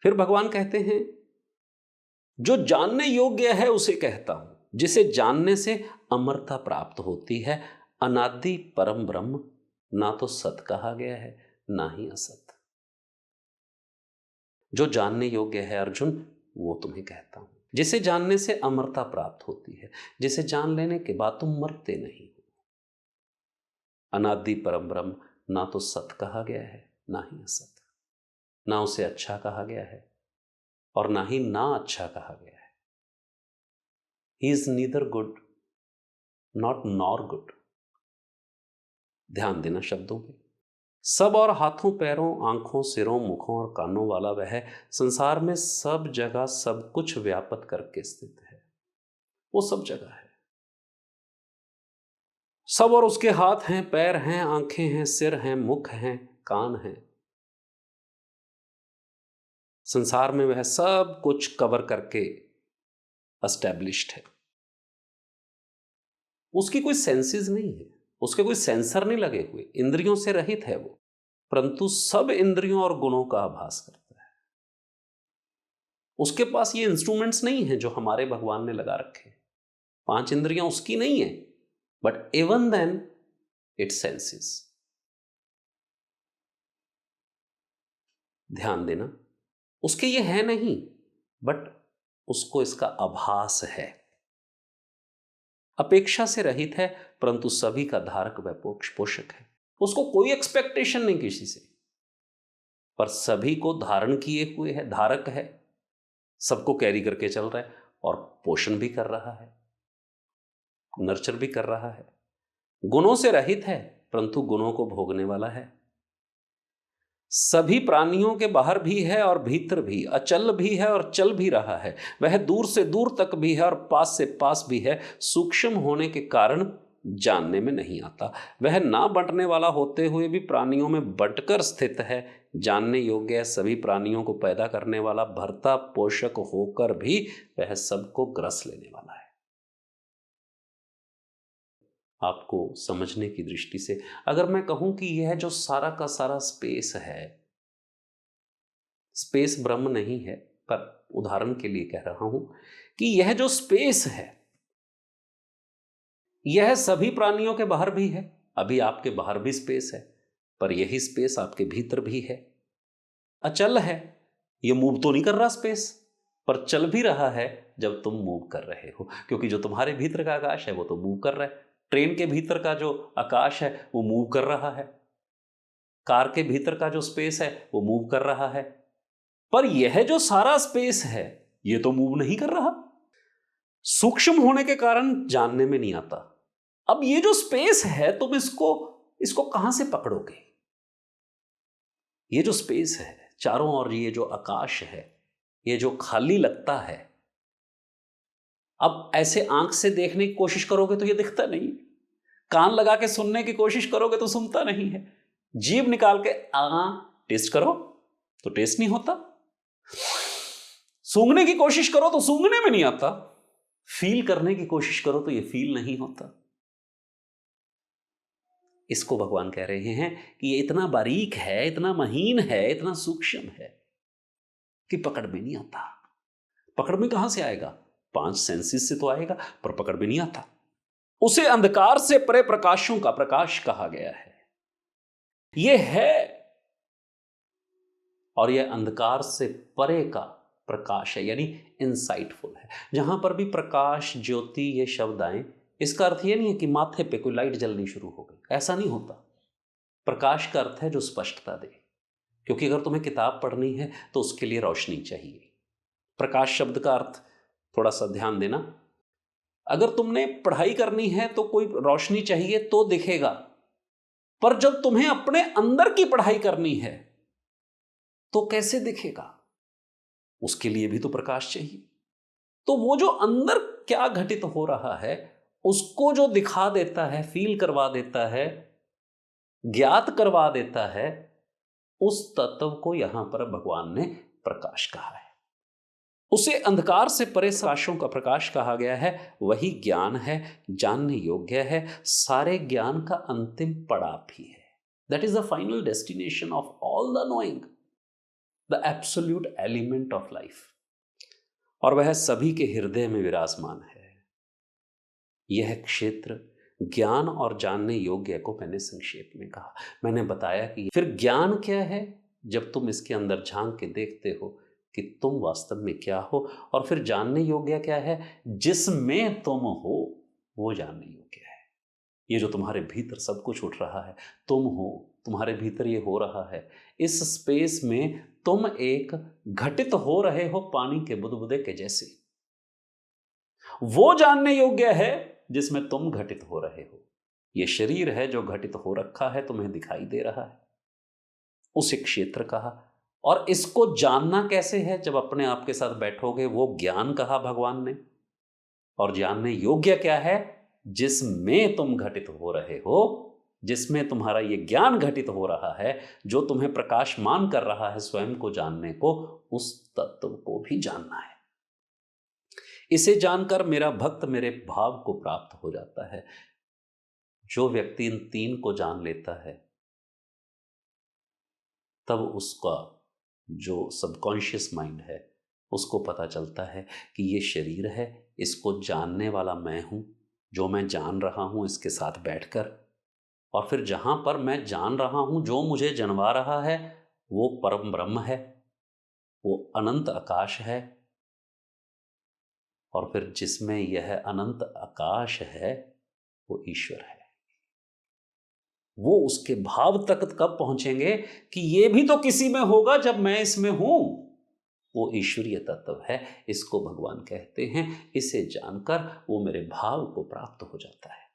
फिर भगवान कहते हैं जो जानने योग्य है उसे कहता हूं, जिसे जानने से अमरता प्राप्त होती है। अनादि परम ब्रह्म ना तो सत कहा गया है ना ही असत। जो जानने योग्य है अर्जुन वो तुम्हें कहता हूं, जिसे जानने से अमरता प्राप्त होती है, जिसे जान लेने के बाद तुम मरते नहीं हो। अनादि परम ब्रह्म ना तो सत कहा गया है ना ही असत, ना उसे अच्छा कहा गया है और ना ही ना अच्छा कहा गया है। He is neither good not nor good. ध्यान देना शब्दों पे। सब और हाथों पैरों आंखों सिरों मुखों और कानों वाला वह संसार में सब जगह सब कुछ व्यापक करके स्थित है। वो सब जगह है। सब और उसके हाथ हैं, पैर हैं, आंखें हैं, सिर हैं, मुख हैं, कान हैं। संसार में वह सब कुछ कवर करके एस्टैब्लिश्ड है। उसकी कोई सेंसेस नहीं है, उसके कोई सेंसर नहीं लगे हुए, इंद्रियों से रहित है वो, परंतु सब इंद्रियों और गुणों का आभास करता है। उसके पास ये इंस्ट्रूमेंट्स नहीं है जो हमारे भगवान ने लगा रखे। 5 इंद्रियां उसकी नहीं है, but even then it senses. ध्यान देना, उसके ये है नहीं, बट उसको इसका आभास है। अपेक्षा से रहित है, परंतु सभी का धारक व पोषक है। उसको कोई एक्सपेक्टेशन नहीं किसी से, पर सभी को धारण किए हुए है, धारक है, सबको कैरी करके चल रहा है और पोषण भी कर रहा है, नर्चर भी कर रहा है। गुणों से रहित है, परंतु गुणों को भोगने वाला है। सभी प्राणियों के बाहर भी है और भीतर भी, अचल भी है और चल भी रहा है। वह दूर से दूर तक भी है और पास से पास भी है। सूक्ष्म होने के कारण जानने में नहीं आता। वह ना बंटने वाला होते हुए भी प्राणियों में बंटकर स्थित है। जानने योग्य है, सभी प्राणियों को पैदा करने वाला, भरता पोषक होकर भी वह सबको ग्रस लेने वाला है। आपको समझने की दृष्टि से अगर मैं कहूं कि यह जो सारा का सारा स्पेस है, स्पेस ब्रह्म नहीं है, पर उदाहरण के लिए कह रहा हूं कि यह जो स्पेस है यह सभी प्राणियों के बाहर भी है। अभी आपके बाहर भी स्पेस है, पर यही स्पेस आपके भीतर भी है। अचल है, यह मूव तो नहीं कर रहा स्पेस, पर चल भी रहा है जब तुम मूव कर रहे हो, क्योंकि जो तुम्हारे भीतर का आकाश है वो तो मूव कर रहा है। ट्रेन के भीतर का जो आकाश है वो मूव कर रहा है, कार के भीतर का जो स्पेस है वो मूव कर रहा है, पर यह जो सारा स्पेस है ये तो मूव नहीं कर रहा। सूक्ष्म होने के कारण जानने में नहीं आता। अब ये जो स्पेस है तुम इसको कहां से पकड़ोगे? ये जो स्पेस है चारों ओर, ये जो आकाश है, ये जो खाली लगता है, अब ऐसे आंख से देखने की कोशिश करोगे तो ये दिखता नहीं, कान लगा के सुनने की कोशिश करोगे तो सुनता नहीं है, जीभ निकाल के टेस्ट करो तो टेस्ट नहीं होता, सूंघने की कोशिश करो तो सूंघने में नहीं आता, फील करने की कोशिश करो तो ये फील नहीं होता। इसको भगवान कह रहे हैं कि ये इतना बारीक है, इतना महीन है, इतना सूक्ष्म है कि पकड़ में नहीं आता। पकड़ में कहां से आएगा? 5 सेंसेस से तो आएगा, पर पकड़ में नहीं आता। उसे अंधकार से परे प्रकाशों का प्रकाश कहा गया है। यह है और यह अंधकार से परे का प्रकाश है, यानी इनसाइटफुल है। जहां पर भी प्रकाश, ज्योति ये शब्द आए, इसका अर्थ यह नहीं है कि माथे पे कोई लाइट जलनी शुरू हो गई, ऐसा नहीं होता। प्रकाश का अर्थ है जो स्पष्टता दे, क्योंकि अगर तुम्हें किताब पढ़नी है तो उसके लिए रोशनी चाहिए। प्रकाश शब्द का अर्थ थोड़ा सा ध्यान देना, अगर तुमने पढ़ाई करनी है तो कोई रोशनी चाहिए तो दिखेगा, पर जब तुम्हें अपने अंदर की पढ़ाई करनी है तो कैसे दिखेगा? उसके लिए भी तो प्रकाश चाहिए। तो वो जो अंदर क्या घटित हो रहा है उसको जो दिखा देता है, फील करवा देता है, ज्ञात करवा देता है, उस तत्व को यहां पर भगवान ने प्रकाश कहा है। उसे अंधकार से परे प्रकाशों का प्रकाश कहा गया है। वही ज्ञान है, जानने योग्य है, सारे ज्ञान का अंतिम पड़ाव भी है। That is the final destination of all the knowing. The absolute element of life, और वह सभी के हृदय में विराजमान है। यह क्षेत्र ज्ञान और जानने योग्य को मैंने संक्षेप में कहा। मैंने बताया कि फिर ज्ञान क्या है, जब तुम इसके अंदर झांक के देखते हो कि तुम वास्तव में क्या हो, और फिर जानने योग्य क्या है, जिसमें तुम हो वो जानने योग्य है। ये जो तुम्हारे भीतर सब कुछ उठ रहा है, तुम हो, तुम्हारे भीतर ये हो रहा है, इस स्पेस में तुम एक घटित हो रहे हो पानी के बुदबुदे के जैसे। वो जानने योग्य है जिसमें तुम घटित हो रहे हो। ये शरीर है जो घटित हो रखा है, तुम्हें दिखाई दे रहा है, उसे क्षेत्र कहा। और इसको जानना कैसे है, जब अपने आप के साथ बैठोगे, वो ज्ञान कहा भगवान ने। और जानने योग्य क्या है, जिसमें तुम घटित हो रहे हो, जिसमें तुम्हारा ये ज्ञान घटित हो रहा है, जो तुम्हें प्रकाशमान कर रहा है स्वयं को जानने को, उस तत्व को भी जानना है। इसे जानकर मेरा भक्त मेरे भाव को प्राप्त हो जाता है। जो व्यक्ति इन तीन को जान लेता है, तब उसका जो सबकॉन्शियस माइंड है, उसको पता चलता है कि ये शरीर है, इसको जानने वाला मैं हूं, जो मैं जान रहा हूं इसके साथ बैठकर। और फिर जहां पर मैं जान रहा हूं, जो मुझे जनवा रहा है, वो परम ब्रह्म है, वो अनंत आकाश है। और फिर जिसमें यह अनंत आकाश है, वो ईश्वर है। वो उसके भाव तक कब पहुंचेंगे कि ये भी तो किसी में होगा जब मैं इसमें हूं। वो ईश्वरीय तत्व है, इसको भगवान कहते हैं। इसे जानकर वो मेरे भाव को प्राप्त हो जाता है।